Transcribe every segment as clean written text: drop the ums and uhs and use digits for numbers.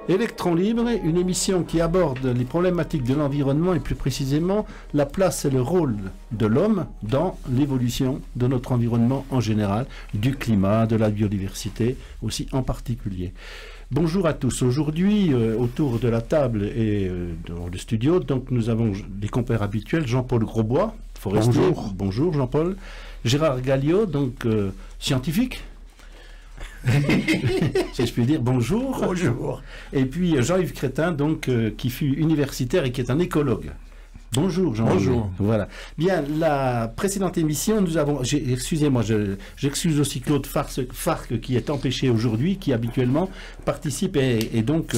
Électron Libre, une émission qui aborde les problématiques de l'environnement et plus précisément la place et le rôle de l'homme dans l'évolution de notre environnement en général, du climat, de la biodiversité aussi en particulier. Bonjour à tous. Aujourd'hui, autour de la table et dans le studio, donc nous avons les compères habituels, Jean-Paul Grosbois, forestier. Bonjour. Bonjour Jean-Paul. Gérard Galliot, donc scientifique. Si je puis dire, bonjour. Bonjour. Et puis Jean-Yves Crétin, donc, qui fut universitaire et qui est un écologue. Bonjour Jean-Yves. Bonjour. Voilà. Bien, la précédente émission, nous avons... Excusez-moi, j'excuse aussi Claude Farc qui est empêché aujourd'hui, qui habituellement participe et donc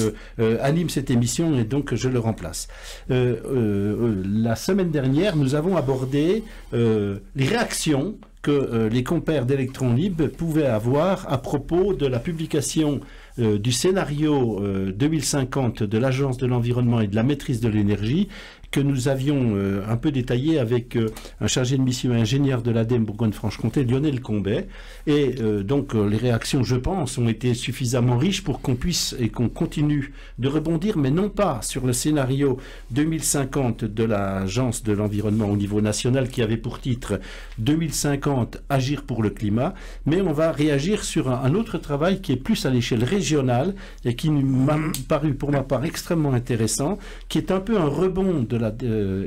anime cette émission et donc je le remplace. La semaine dernière, nous avons abordé les réactions que les compères d'Électron Libre pouvaient avoir à propos de la publication du scénario 2050 de l'Agence de l'environnement et de la maîtrise de l'énergie que nous avions un peu détaillé avec un chargé de mission ingénieur de l'ADEME Bourgogne-Franche-Comté, Lionel Combet. Et donc les réactions, je pense, ont été suffisamment riches pour qu'on puisse et qu'on continue de rebondir, mais non pas sur le scénario 2050 de l'Agence de l'environnement au niveau national qui avait pour titre 2050 agir pour le climat, mais on va réagir sur un autre travail qui est plus à l'échelle régionale et qui m'a paru pour ma part extrêmement intéressant, qui est un peu un rebond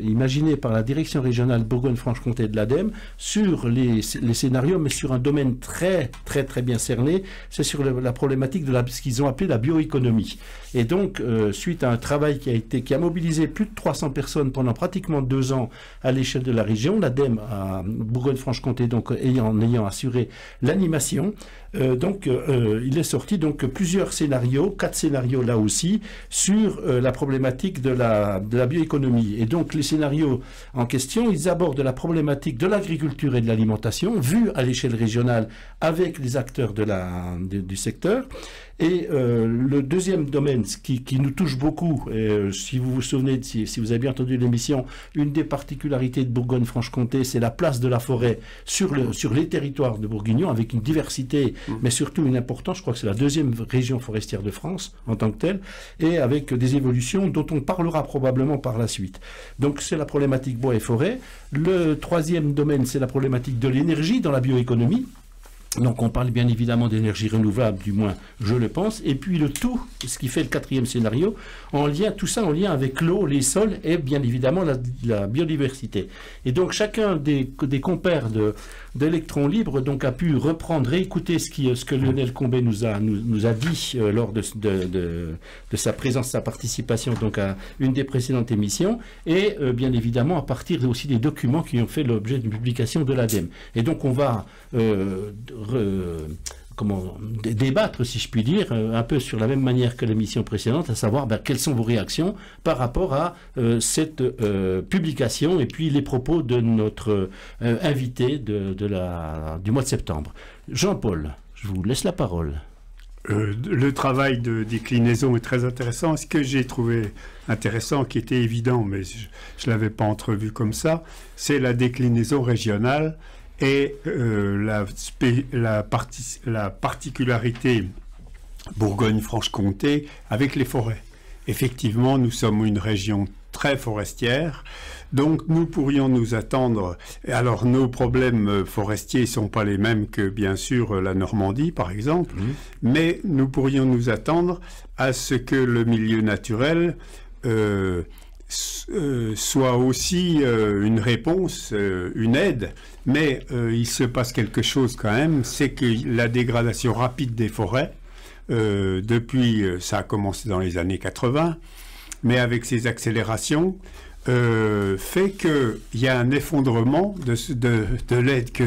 imaginé par la direction régionale Bourgogne-Franche-Comté de l'ADEME sur les scénarios, mais sur un domaine très bien cerné, c'est sur la problématique de ce qu'ils ont appelé la bioéconomie. Et donc, suite à un travail qui a mobilisé plus de 300 personnes pendant pratiquement 2 ans à l'échelle de la région, l'ADEME à Bourgogne-Franche-Comté, donc ayant assuré l'animation, il est sorti donc plusieurs scénarios, 4 scénarios là aussi, sur la problématique de la bioéconomie. Et donc les scénarios en question, ils abordent la problématique de l'agriculture et de l'alimentation, vue à l'échelle régionale avec les acteurs du secteur. Et le deuxième domaine qui nous touche beaucoup, si vous vous souvenez, si vous avez bien entendu l'émission, une des particularités de Bourgogne-Franche-Comté, c'est la place de la forêt sur les territoires de Bourguignon, avec une diversité, mais surtout une importance. Je crois que c'est la 2e région forestière de France en tant que telle, et avec des évolutions dont on parlera probablement par la suite. Donc c'est la problématique bois et forêt. Le 3e domaine, c'est la problématique de l'énergie dans la bioéconomie. Donc on parle bien évidemment d'énergie renouvelable, du moins je le pense, et puis le tout, ce qui fait le 4e scénario, tout ça en lien avec l'eau, les sols et bien évidemment la biodiversité. Et donc chacun des compères d'Électron Libre donc a pu reprendre, réécouter ce que Lionel Combet nous a dit lors de sa présence, sa participation donc à une des précédentes émissions, et bien évidemment à partir aussi des documents qui ont fait l'objet d'une publication de l'ADEME. Et donc on va débattre, si je puis dire, un peu sur la même manière que l'émission précédente, à savoir quelles sont vos réactions par rapport à cette publication et puis les propos de notre invité du mois de septembre. Jean-Paul, je vous laisse la parole. Le travail de déclinaison est très intéressant. Ce que j'ai trouvé intéressant, qui était évident, mais je ne l'avais pas entrevu comme ça, c'est la déclinaison régionale et la particularité Bourgogne-Franche-Comté avec les forêts. Effectivement, nous sommes une région très forestière, donc nous pourrions nous attendre... Alors, nos problèmes forestiers ne sont pas les mêmes que, bien sûr, la Normandie, par exemple, mais nous pourrions nous attendre à ce que le milieu naturel soit aussi une réponse, une aide, mais il se passe quelque chose quand même, c'est que la dégradation rapide des forêts, depuis, ça a commencé dans les années 80, mais avec ces accélérations, fait qu'il y a un effondrement de l'aide que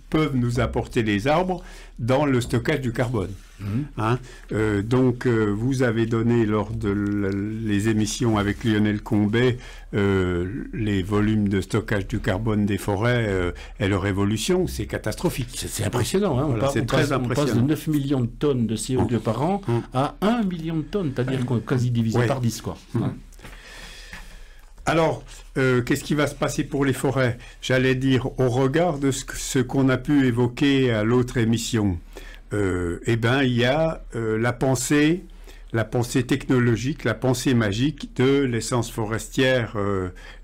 peuvent nous apporter les arbres dans le stockage du carbone. Donc vous avez donné lors de les émissions avec Lionel Combet les volumes de stockage du carbone des forêts et leur évolution, c'est catastrophique. C'est impressionnant, hein. Voilà, c'est très impressionnant. On passe de 9 millions de tonnes de CO2 par an à 1 million de tonnes, c'est-à-dire qu'on est quasi divisé par 10, quoi. Alors, qu'est-ce qui va se passer pour les forêts? J'allais dire, au regard de ce qu'on a pu évoquer à l'autre émission, eh bien, il y a la pensée la pensée technologique, la pensée magique de l'essence forestière,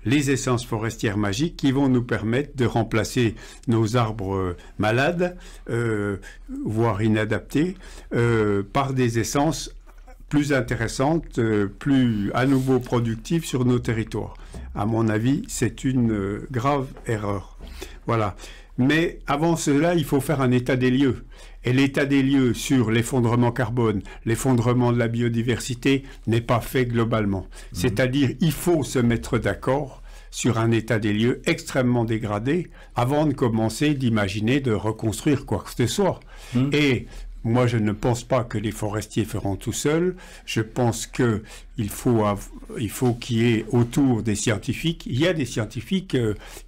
les essences forestières magiques qui vont nous permettre de remplacer nos arbres malades, voire inadaptés, par des essences plus intéressantes, plus à nouveau productives sur nos territoires. À mon avis, c'est une grave erreur. Voilà. Mais avant cela, il faut faire un état des lieux. Et l'état des lieux sur l'effondrement carbone, l'effondrement de la biodiversité n'est pas fait globalement. C'est-à-dire, il faut se mettre d'accord sur un état des lieux extrêmement dégradé avant de commencer d'imaginer de reconstruire quoi que ce soit. Et moi, je ne pense pas que les forestiers feront tout seuls. Je pense qu'il faut qu'il y ait autour des scientifiques. Il y a des scientifiques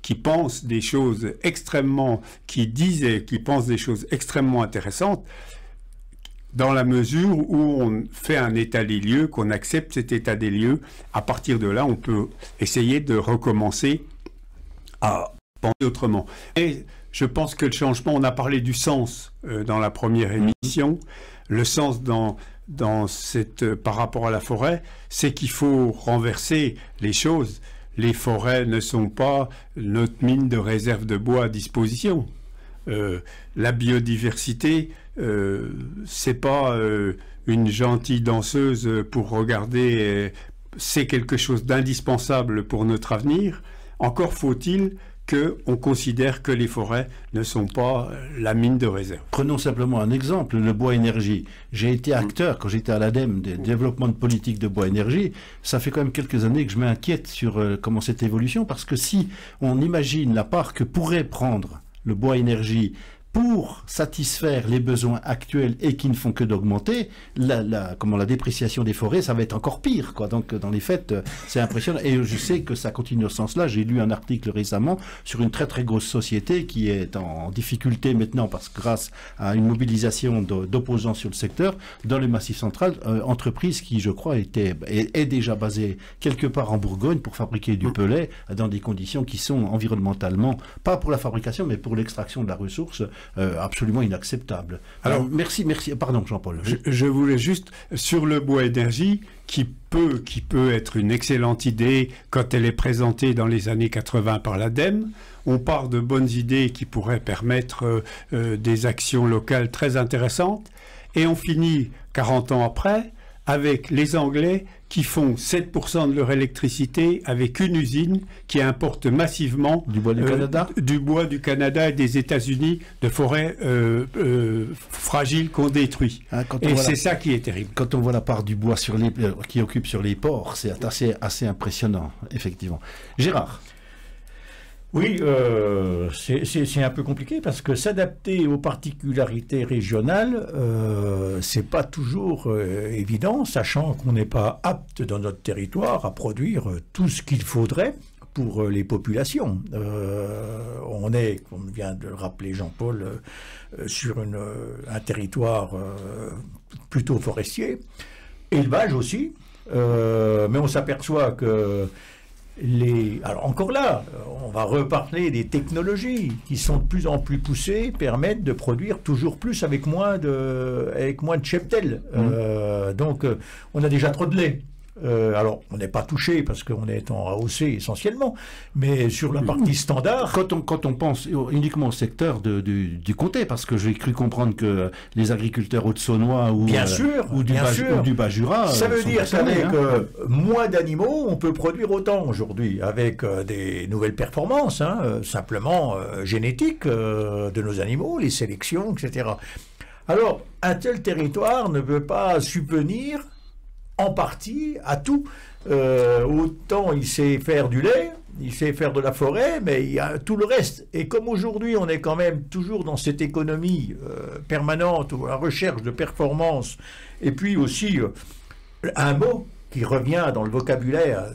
qui pensent des choses extrêmement, qui disent et qui pensent des choses extrêmement intéressantes, dans la mesure où on fait un état des lieux, qu'on accepte cet état des lieux. À partir de là, on peut essayer de recommencer à penser autrement. Et je pense que le changement, on a parlé du sens dans la première émission, le sens par rapport à la forêt, c'est qu'il faut renverser les choses. Les forêts ne sont pas notre mine de réserve de bois à disposition. La biodiversité, c'est pas une gentille danseuse pour regarder, c'est quelque chose d'indispensable pour notre avenir. Encore faut-il qu'on considère que les forêts ne sont pas la mine de réserve. Prenons simplement un exemple, le bois énergie. J'ai été acteur, quand j'étais à l'ADEME, des développements de politique de bois énergie. Ça fait quand même quelques années que je m'inquiète sur comment cette évolution, parce que si on imagine la part que pourrait prendre le bois énergie pour satisfaire les besoins actuels et qui ne font que d'augmenter, la dépréciation des forêts, ça va être encore pire, quoi. Donc, dans les faits, c'est impressionnant. Et je sais que ça continue dans ce sens-là. J'ai lu un article récemment sur une très très grosse société qui est en difficulté maintenant parce que grâce à une mobilisation d'opposants sur le secteur, dans le Massif central, entreprise qui, je crois, est déjà basée quelque part en Bourgogne pour fabriquer du pellet dans des conditions qui sont environnementalement, pas pour la fabrication, mais pour l'extraction de la ressource, absolument inacceptable. Alors, merci. Pardon, Jean-Paul. Je voulais juste, sur le bois énergie, qui peut être une excellente idée quand elle est présentée dans les années 80 par l'ADEME, on part de bonnes idées qui pourraient permettre des actions locales très intéressantes, et on finit 40 ans après avec les Anglais qui font 7% de leur électricité avec une usine qui importe massivement du bois du Canada, du bois du Canada et des États-Unis, de forêts fragiles qu'on détruit. Et c'est ça qui est terrible. Quand on voit la part du bois qui occupe sur les ports, c'est assez impressionnant, effectivement. Gérard. Oui, c'est un peu compliqué parce que s'adapter aux particularités régionales, c'est pas toujours évident, sachant qu'on n'est pas apte dans notre territoire à produire tout ce qu'il faudrait pour les populations. On est, comme vient de le rappeler Jean-Paul, sur un territoire plutôt forestier, élevage aussi, mais on s'aperçoit que alors encore là, on va reparler des technologies qui sont de plus en plus poussées, permettent de produire toujours plus avec moins de cheptel. Donc on a déjà trop de lait. Alors, on n'est pas touché parce qu'on est en AOC essentiellement, mais sur la partie standard... Quand on pense uniquement au secteur du comté, parce que j'ai cru comprendre que les agriculteurs haute-saunois ou du Bas-Jura... Ça veut dire qu'avec moins d'animaux, on peut produire autant aujourd'hui, avec des nouvelles performances, simplement génétiques de nos animaux, les sélections, etc. Alors, un tel territoire ne peut pas subvenir en partie à tout. Autant il sait faire du lait, il sait faire de la forêt, mais il y a tout le reste. Et comme aujourd'hui on est quand même toujours dans cette économie permanente, ou la recherche de performance, et puis aussi un mot qui revient dans le vocabulaire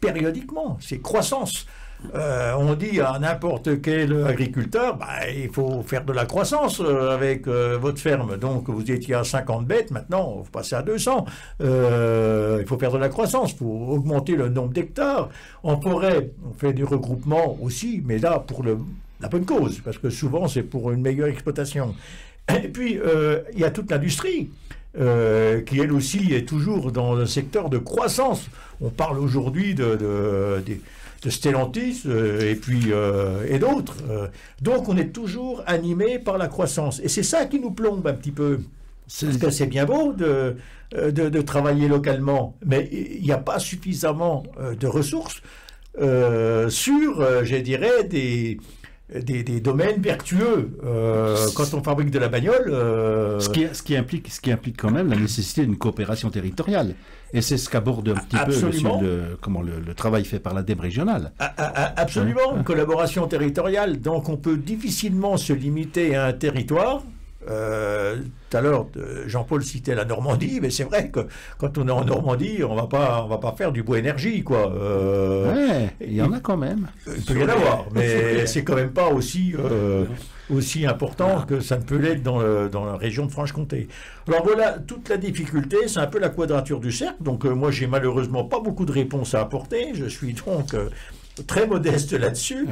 périodiquement, c'est croissance. On dit à n'importe quel agriculteur, il faut faire de la croissance avec votre ferme. Donc vous étiez à 50 bêtes, maintenant vous passez à 200. Il faut faire de la croissance, il faut augmenter le nombre d'hectares. En forêt, on fait du regroupement aussi, mais là pour la bonne cause, parce que souvent c'est pour une meilleure exploitation. Et puis il y a toute l'industrie. qui elle aussi est toujours dans un secteur de croissance. On parle aujourd'hui de Stellantis et d'autres. Donc on est toujours animé par la croissance. Et c'est ça qui nous plombe un petit peu. Parce que c'est bien beau de travailler localement, mais il n'y a pas suffisamment de ressources sur, je dirais, des domaines vertueux. Quand on fabrique de la bagnole... Ce qui implique quand même la nécessité d'une coopération territoriale. Et c'est ce qu'aborde un petit absolument. peu le travail fait par l'ADEME régionale. Absolument, une collaboration territoriale. Donc on peut difficilement se limiter à un territoire. Tout à l'heure, Jean-Paul citait la Normandie, mais c'est vrai que quand on est en Normandie, on va pas faire du bois énergie, quoi. Ouais, il y en a quand même. Il peut y en avoir, mais c'est quand même pas aussi important que ça ne peut l'être dans la région de Franche-Comté. Alors voilà, toute la difficulté, c'est un peu la quadrature du cercle. Donc moi, j'ai malheureusement pas beaucoup de réponses à apporter. Je suis donc très modeste là-dessus.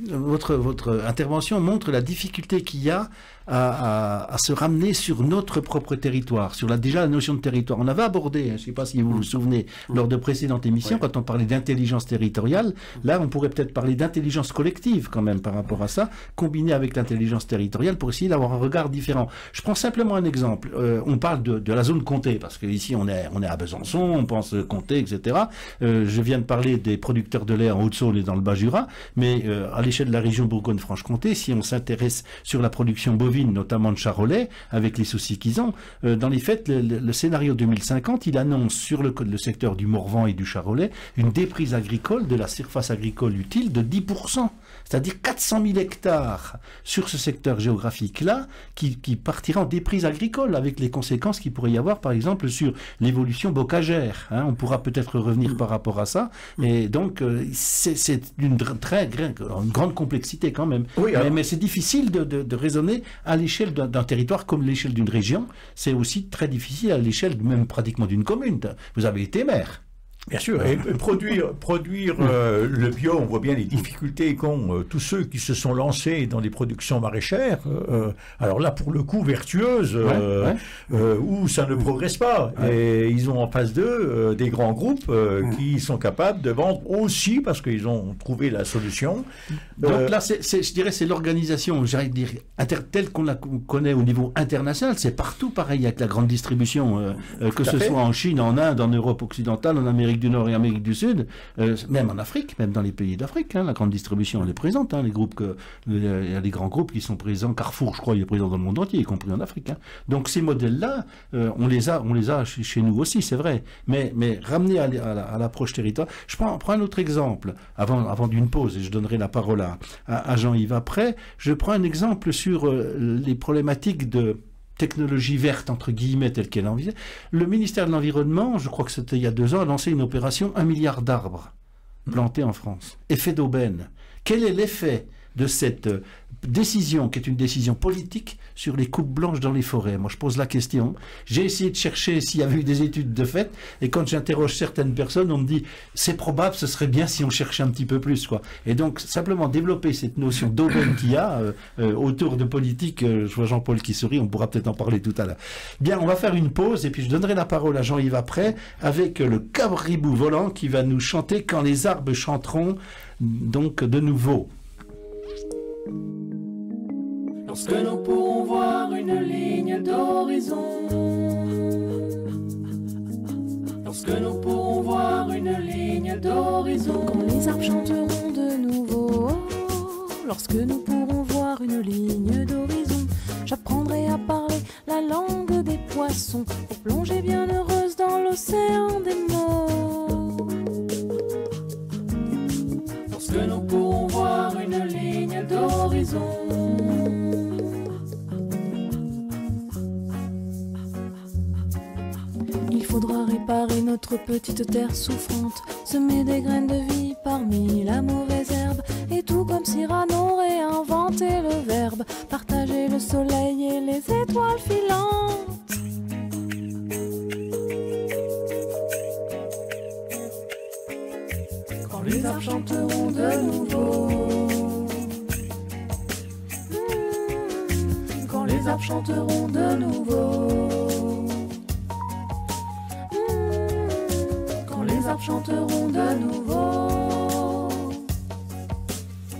Votre intervention montre la difficulté qu'il y a à se ramener sur notre propre territoire, sur déjà la notion de territoire. On avait abordé, je ne sais pas si vous vous souvenez, lors de précédentes émissions, quand on parlait d'intelligence territoriale, là on pourrait peut-être parler d'intelligence collective quand même par rapport à ça, combiné avec l'intelligence territoriale pour essayer d'avoir un regard différent. Je prends simplement un exemple. On parle de la zone comté, parce qu'ici on est à Besançon, on pense comté, etc. Je viens de parler des producteurs de lait en Haute-Saône et dans le Bas-Jura, mais à l'échelle de la région Bourgogne-Franche-Comté, si on s'intéresse sur la production bovine, notamment de charolais, avec les soucis qu'ils ont, dans les faits, le scénario 2050, il annonce sur le secteur du Morvan et du charolais une déprise agricole de la surface agricole utile de 10%. C'est-à-dire 400 000 hectares sur ce secteur géographique-là qui partira en déprise agricole, avec les conséquences qu'il pourrait y avoir, par exemple, sur l'évolution bocagère. Hein, on pourra peut-être revenir par rapport à ça. Et donc, c'est une grande complexité quand même. Oui, mais c'est difficile de raisonner à l'échelle d'un territoire comme l'échelle d'une région. C'est aussi très difficile à l'échelle même pratiquement d'une commune. Vous avez été maire. Bien sûr, et produire le bio, on voit bien les difficultés qu'ont tous ceux qui se sont lancés dans des productions maraîchères, alors là pour le coup vertueuses, où ça ne progresse pas. Et ils ont en face d'eux des grands groupes qui sont capables de vendre aussi parce qu'ils ont trouvé la solution. Donc là, je dirais c'est l'organisation, j'allais dire, telle qu'on la connaît au niveau international, c'est partout pareil avec la grande distribution, que ce soit en Chine, en Inde, en Europe occidentale, en Amérique du Nord et Amérique du Sud, même en Afrique, même dans les pays d'Afrique, hein, la grande distribution elle est présente. Hein, il y a des grands groupes qui sont présents. Carrefour, je crois, il est présent dans le monde entier, y compris en Afrique. Hein. Donc ces modèles-là, on les a chez nous aussi, c'est vrai. Mais ramener à l'approche territoire. Je prends un autre exemple avant d'une pause et je donnerai la parole à Jean-Yves après. Je prends un exemple sur les problématiques de technologie verte, entre guillemets, telle qu'elle envisage. Le ministère de l'Environnement, je crois que c'était il y a 2 ans, a lancé une opération 1 milliard d'arbres plantés en France. Effet d'aubaine. Quel est l'effet de cette décision, qui est une décision politique, sur les coupes blanches dans les forêts? Moi, je pose la question. J'ai essayé de chercher s'il y avait eu des études de fait, et quand j'interroge certaines personnes, on me dit c'est probable, ce serait bien si on cherchait un petit peu plus, quoi. Et donc, simplement développer cette notion d'aubaine qu'il y a autour de politique, je vois Jean-Paul qui sourit, on pourra peut-être en parler tout à l'heure. Bien, on va faire une pause, et puis je donnerai la parole à Jean-Yves après, avec le cabribou volant qui va nous chanter Quand les arbres chanteront, donc de nouveau. Lorsque nous pourrons voir une ligne d'horizon, lorsque nous pourrons voir une ligne d'horizon, quand les arbres chanteront de nouveau, lorsque nous pourrons voir une ligne d'horizon, j'apprendrai à parler la langue des poissons pour plonger bien heureuse dans l'océan des mots. Lorsque nous pourrons voir une ligne d'horizon, il faudra réparer notre petite terre souffrante, semer des graines de vie parmi la mauvaise herbe, et tout comme Cyrano réinventer le verbe, partager le soleil et les étoiles filantes. quand les arbres chanteront de nouveau, quand les arbres chanteront de nouveau. Quand les arbres chanteront de nouveau.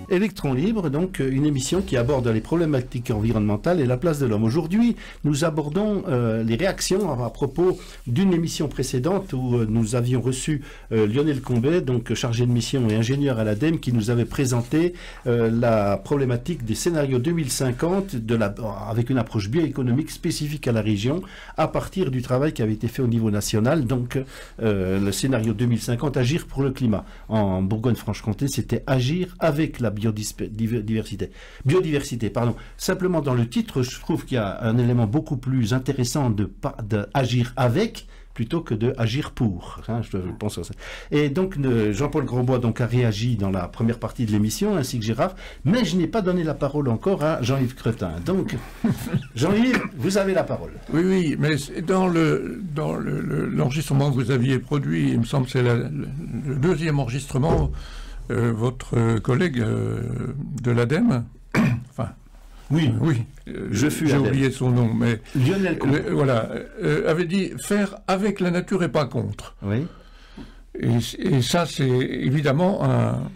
Électron Libre, donc une émission qui aborde les problématiques environnementales et la place de l'homme. Aujourd'hui, nous abordons les réactions à propos d'une émission précédente où nous avions reçu Lionel Combet, donc chargé de mission et ingénieur à l'ADEME, qui nous avait présenté la problématique des scénarios 2050 avec une approche bioéconomique spécifique à la région à partir du travail qui avait été fait au niveau national. Donc le scénario 2050, agir pour le climat. En Bourgogne-Franche-Comté, c'était agir avec la biodiversité, pardon. Simplement dans le titre, je trouve qu'il y a un élément beaucoup plus intéressant de agir avec plutôt que de agir pour. Hein, je pense à ça. Et donc Jean-Paul Grosbois donc a réagi dans la première partie de l'émission, ainsi que Gérard, mais je n'ai pas donné la parole encore à Jean-Yves Donc, Jean-Yves, vous avez la parole. Oui, mais dans l'enregistrement que vous aviez produit, il me semble que c'est le deuxième enregistrement. Votre collègue de l'ADEME, enfin, oui, j'ai oublié son nom, mais Lionel Combet, voilà, avait dit faire avec la nature et pas contre. Oui. Et ça, c'est évidemment un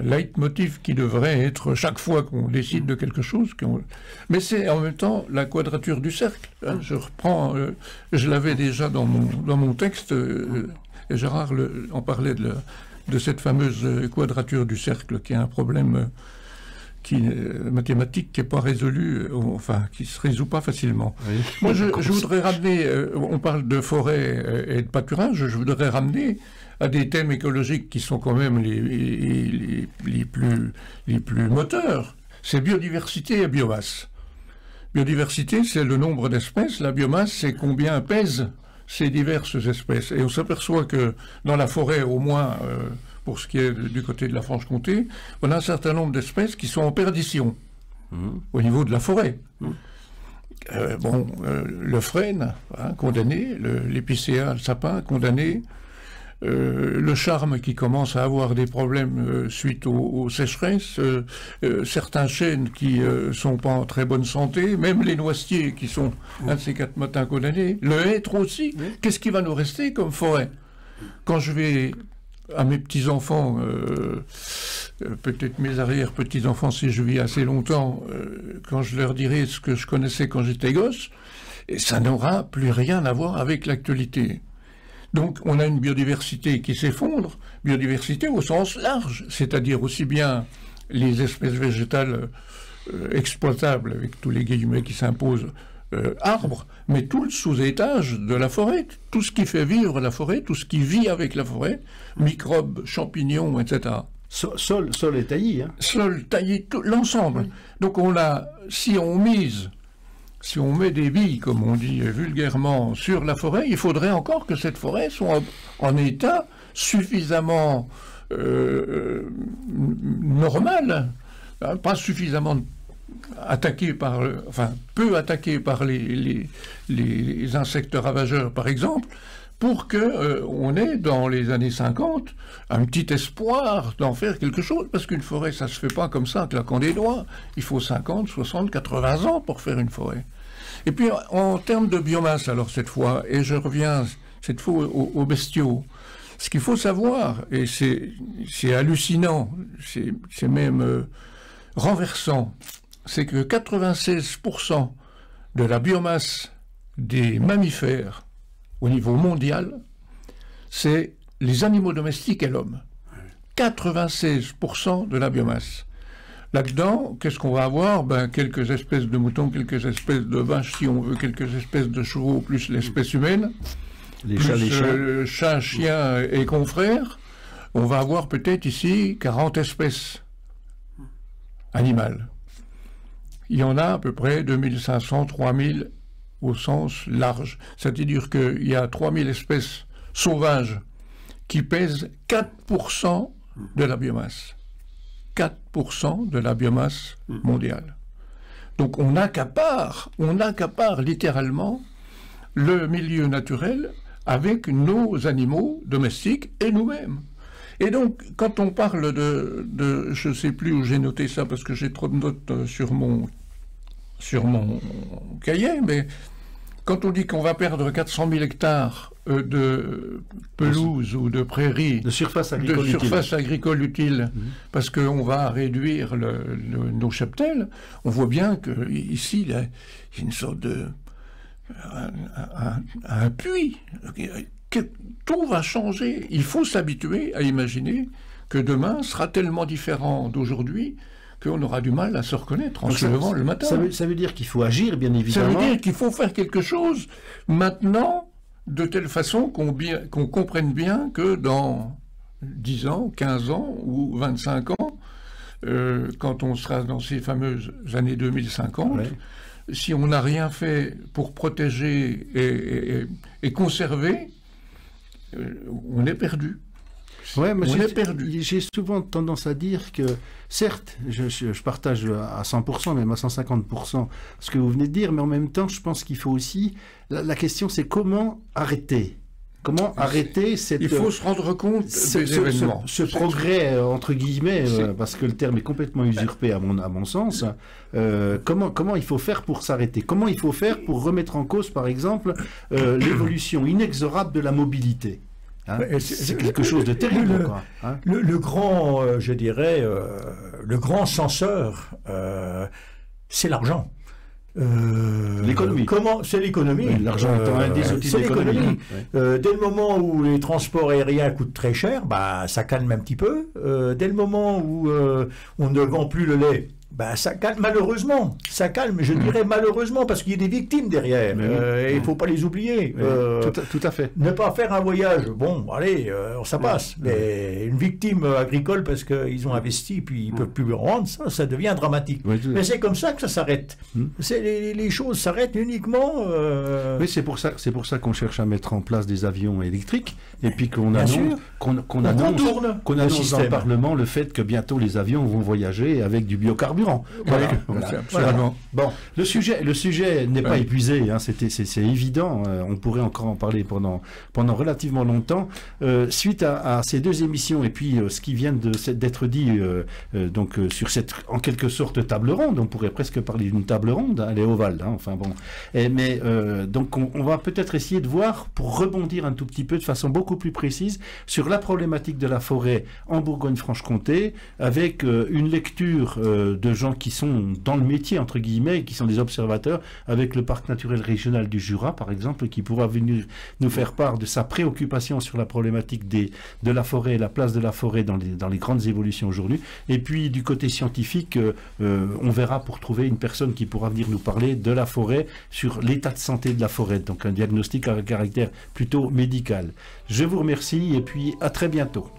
leitmotiv qui devrait être chaque fois qu'on décide de quelque chose. Mais c'est en même temps la quadrature du cercle. Hein. Je reprends, je l'avais déjà dans mon texte, et Gérard en parlait de cette fameuse quadrature du cercle, qui est un problème mathématique qui n'est pas résolu, enfin, qui ne se résout pas facilement. Oui. Moi, je voudrais ramener, on parle de forêt et de pâturage, je voudrais ramener à des thèmes écologiques qui sont quand même les plus moteurs. C'est biodiversité et biomasse. Biodiversité, c'est le nombre d'espèces. La biomasse, c'est combien pèsent ces diverses espèces. Et on s'aperçoit que dans la forêt, au moins pour ce qui est du côté de la Franche-Comté, on a un certain nombre d'espèces qui sont en perdition au niveau de la forêt. Le frêne, condamné, l'épicéa, le sapin, condamné, le charme qui commence à avoir des problèmes suite aux sécheresses, certains chênes qui sont pas en très bonne santé, même les noisetiers qui sont un de ces 4 matins condamnés, le hêtre aussi. Oui. Qu'est-ce qui va nous rester comme forêt? Quand je vais à mes petits-enfants, peut-être mes arrière-petits-enfants si je vis assez longtemps, quand je leur dirai ce que je connaissais quand j'étais gosse, et ça n'aura plus rien à voir avec l'actualité. Donc on a une biodiversité qui s'effondre, biodiversité au sens large, c'est-à-dire aussi bien les espèces végétales exploitables, avec tous les guillemets qui s'imposent, arbres, mais tout le sous-étage de la forêt, tout ce qui fait vivre la forêt, tout ce qui vit avec la forêt, microbes, champignons, etc. Sol et taillis. Hein. Sol, taillis, l'ensemble. Donc si on met des billes, comme on dit vulgairement, sur la forêt, il faudrait encore que cette forêt soit en état suffisamment normal, hein, pas suffisamment peu attaqué par les insectes ravageurs, par exemple, pour qu'on ait, dans les années 50, un petit espoir d'en faire quelque chose, parce qu'une forêt, ça ne se fait pas comme ça, en claquant des doigts. Il faut 50, 60, 80 ans pour faire une forêt. Et puis, en termes de biomasse, alors, cette fois, et je reviens cette fois aux bestiaux, ce qu'il faut savoir, et c'est hallucinant, c'est même renversant, c'est que 96% de la biomasse des mammifères au niveau mondial, c'est les animaux domestiques et l'homme. 96% de la biomasse. Là-dedans, qu'est-ce qu'on va avoir? Quelques espèces de moutons, quelques espèces de vaches, si on veut, quelques espèces de chevaux, plus l'espèce humaine, les chats, chiens et confrères. On va avoir peut-être ici 40 espèces animales. Il y en a à peu près 2500, 3000 au sens large. C'est-à-dire qu'il y a 3000 espèces sauvages qui pèsent 4% de la biomasse. 4% de la biomasse mondiale. Donc on accapare littéralement le milieu naturel avec nos animaux domestiques et nous-mêmes. Et donc, quand on parle je ne sais plus où j'ai noté ça, parce que j'ai trop de notes sur mon sur mon cahier, mais quand on dit qu'on va perdre 400 000 hectares de pelouse ou de prairies, de surface agricole utile, parce qu'on va réduire nos cheptels, on voit bien qu'ici, il y a une sorte de... un puits. Tout va changer. Il faut s'habituer à imaginer que demain sera tellement différent d'aujourd'hui qu'on aura du mal à se reconnaître en se levant le matin. Ça veut dire qu'il faut agir, bien évidemment. Ça veut dire qu'il faut faire quelque chose maintenant, de telle façon qu'on comprenne bien que dans 10 ans, 15 ans ou 25 ans, quand on sera dans ces fameuses années 2050, si on n'a rien fait pour protéger et conserver, on est perdu. Ouais, mais on est perdu. J'ai souvent tendance à dire que, certes, je partage à 100%, même à 150% ce que vous venez de dire, mais en même temps, je pense qu'il faut aussi... La question, c'est comment arrêter ? Comment arrêter cette... Il faut se rendre compte des événements. Ce progrès, entre guillemets, parce que le terme est complètement usurpé à mon sens. Comment il faut faire pour s'arrêter ? Comment il faut faire pour remettre en cause, par exemple, l'évolution inexorable de la mobilité ? Hein, c'est quelque chose de terrible, quoi. Hein. Le grand, je dirais, le grand censeur, c'est l'argent. L'économie. C'est l'économie. Oui, l'argent étant un des outils de l'économie. Dès le moment où les transports aériens coûtent très cher, ça calme un petit peu. Dès le moment où on ne vend plus le lait, ça calme, malheureusement. Ça calme, je dirais malheureusement, parce qu'il y a des victimes derrière. Il ne faut pas les oublier. Tout à fait. Ne pas faire un voyage, bon, allez, ça passe. Mais une victime agricole, parce qu'ils ont investi, puis ils ne peuvent plus le rendre, ça devient dramatique. Mais c'est comme ça que ça s'arrête. Les choses s'arrêtent uniquement... Oui, c'est pour ça qu'on cherche à mettre en place des avions électriques, et puis qu'on annonce dans le Parlement le fait que bientôt les avions vont voyager avec du biocarburant. Voilà. Bon, le sujet n'est pas épuisé, hein, c'est évident. On pourrait encore en parler pendant relativement longtemps. Suite à ces deux émissions et puis ce qui vient d'être dit sur cette en quelque sorte table ronde, on pourrait presque parler d'une table ronde, elle est ovale. Hein, enfin bon. Donc on va peut-être essayer de voir, pour rebondir un tout petit peu de façon beaucoup plus précise sur la problématique de la forêt en Bourgogne-Franche-Comté, avec une lecture de gens qui sont dans le métier, entre guillemets, qui sont des observateurs, avec le parc naturel régional du Jura, par exemple, qui pourra venir nous faire part de sa préoccupation sur la problématique de la forêt et la place de la forêt dans les grandes évolutions aujourd'hui. Et puis, du côté scientifique, on verra pour trouver une personne qui pourra venir nous parler de la forêt, sur l'état de santé de la forêt, donc un diagnostic à caractère plutôt médical. Je vous remercie et puis à très bientôt.